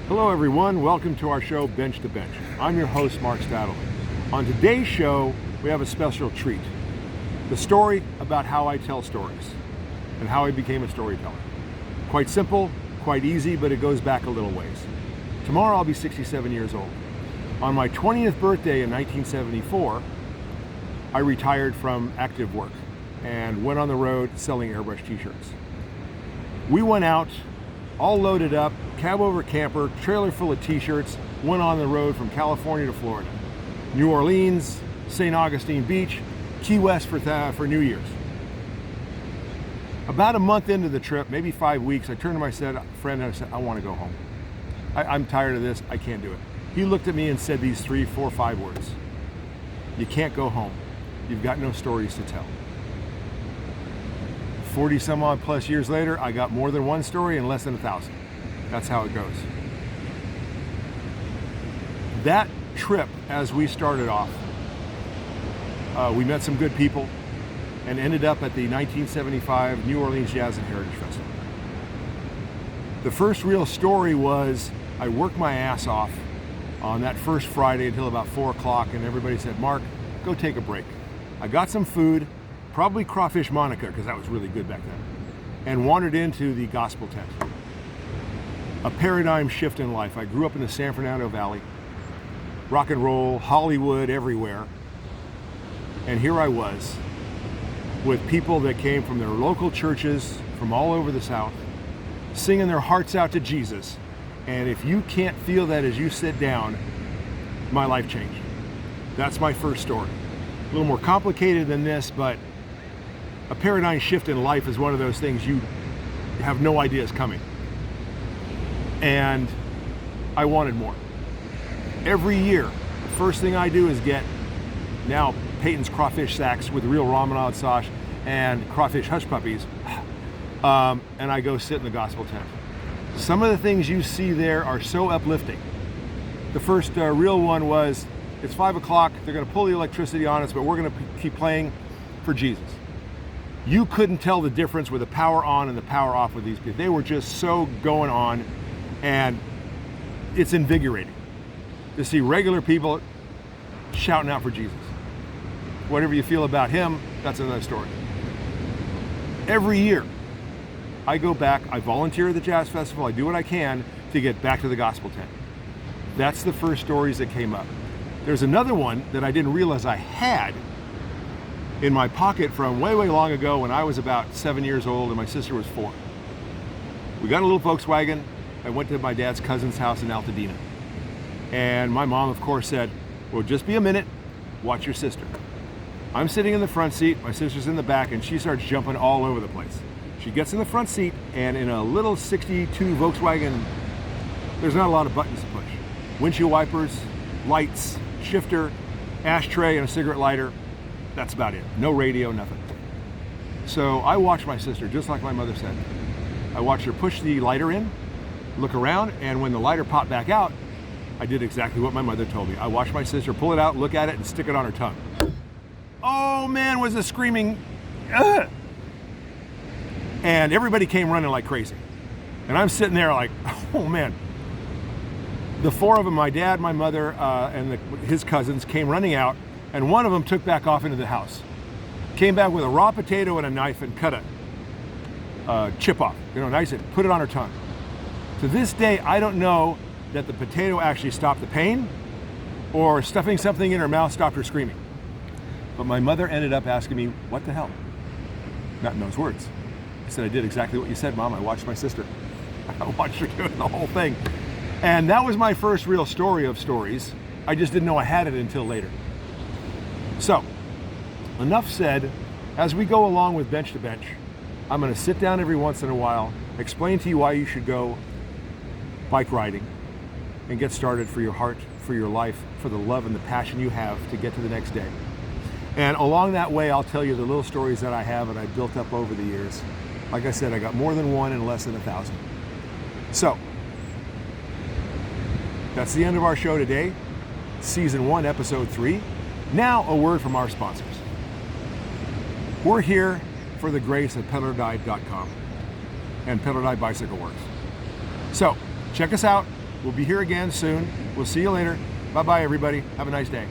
Hello everyone, welcome to our show Bench to Bench. I'm your host Mark Stadler. On today's show, we have a special treat. The story about how I tell stories and how I became a storyteller. Quite simple, quite easy, but it goes back a little ways. Tomorrow I'll be 67 years old. On my 20th birthday in 1974, I retired from active work and went on the road selling airbrush t-shirts. We went out, all loaded up, cab over camper, trailer full of t-shirts, went on the road from California to Florida. New Orleans, St. Augustine Beach, Key West for New Year's. About a month into the trip, maybe 5 weeks, I turned to my friend and I said, I want to go home. I'm tired of this, I can't do it. He looked at me and said these 3, 4, 5 words. You can't go home. You've got no stories to tell. 40 some odd plus years later, I got more than one story and less than 1,000. That's how it goes. That trip, as we started off, we met some good people and ended up at the 1975 New Orleans Jazz and Heritage Festival. The first real story was I worked my ass off on that first Friday until about 4 o'clock, and everybody said, Mark, go take a break. I got some food, probably crawfish Monica, because that was really good back then, and wandered into the gospel tent. A paradigm shift in life. I grew up in the San Fernando Valley, rock and roll, Hollywood, everywhere. And here I was with people that came from their local churches from all over the South, singing their hearts out to Jesus. And if you can't feel that as you sit down, my life changed. That's my first story. A little more complicated than this, but a paradigm shift in life is one of those things you have no idea is coming. And I wanted more. Every year, the first thing I do is get now Peyton's crawfish sacks with real ramen sauce and crawfish hush puppies, and I go sit in the gospel tent. Some of the things you see there are so uplifting. The first real one was, it's 5 o'clock, they're gonna pull the electricity on us, but we're gonna keep playing for Jesus. You couldn't tell the difference with the power on and the power off with these people. They were just so going on, and it's invigorating to see regular people shouting out for Jesus. Whatever you feel about him, that's another story. Every year, I go back, I volunteer at the Jazz Festival, I do what I can to get back to the gospel tent. That's the first stories that came up. There's another one that I didn't realize I had in my pocket from way, way long ago when I was about 7 years old and my sister was 4. We got a little Volkswagen. I went to my dad's cousin's house in Altadena. And my mom, of course, said, well, just be a minute, watch your sister. I'm sitting in the front seat, my sister's in the back, and she starts jumping all over the place. She gets in the front seat, and in a little 62 Volkswagen, there's not a lot of buttons to push. Windshield wipers, lights, shifter, ashtray, and a cigarette lighter. That's about it. No radio, nothing. So I watched my sister, just like my mother said. I watched her push the lighter in, look around, and when the lighter popped back out, I did exactly what my mother told me. I watched my sister pull it out, look at it, and stick it on her tongue. Oh man, was a screaming, ugh! And everybody came running like crazy. And I'm sitting there like, oh man. The 4 of them, my dad, my mother, and his cousins came running out, and one of them took back off into the house. Came back with a raw potato and a knife and cut a chip off, nice, and put it on her tongue. To this day, I don't know that the potato actually stopped the pain or stuffing something in her mouth stopped her screaming. But my mother ended up asking me, what the hell? Not in those words. I said, I did exactly what you said, Mom. I watched my sister. I watched her doing the whole thing. And that was my first real story of stories. I just didn't know I had it until later. So, enough said. As we go along with Bench to Bench, I'm going to sit down every once in a while, explain to you why you should go bike riding and get started for your heart, for your life, for the love and the passion you have to get to the next day. And along that way, I'll tell you the little stories that I have and I built up over the years. Like I said, I got more than one and less than 1,000. So, that's the end of our show today. Season 1, Episode 3. Now, a word from our sponsors. We're here for the grace of pedalordive.com and Pedal or Die Bicycle Works. So, check us out. We'll be here again soon. We'll see you later. Bye-bye, everybody. Have a nice day.